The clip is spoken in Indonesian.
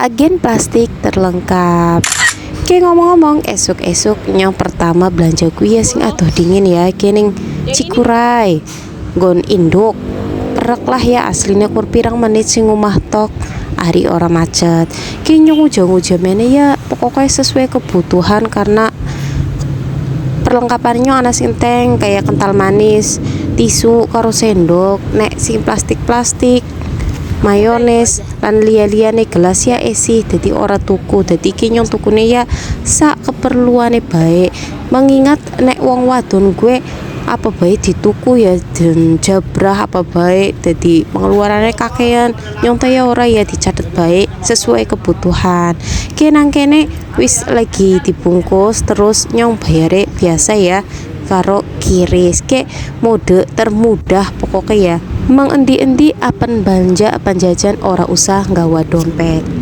Agen plastik terlengkap. Kayak ngomong-ngomong, esok-esok yang pertama belanja gue ya sing aduh dingin ya kening Cikuray gon induk perek lah ya aslinya kur pirang menit sing ngomah tok ari ora macet kayaknya ujung-ujung mana ya pokoknya sesuai kebutuhan karena perlengkapannya ana sinteng kayak kental manis tisu karo sendok nek sing plastik-plastik mayones lan liya-liyane gelas ya esi dadi ora tuku dadi kinyong tukune ya sak keperluane baik mengingat nek wong wadon gue apa baik dituku ya dan jabrah apa baik jadi pengeluarannya kakean nyong ya ora ya dicatat baik sesuai kebutuhan kenang kene wis lagi dibungkus terus nyong bayare biasa ya karo kiris ke mode termudah pokoknya ya mengendi-endi apan belanja apan jajan ora usah nggawa dompet.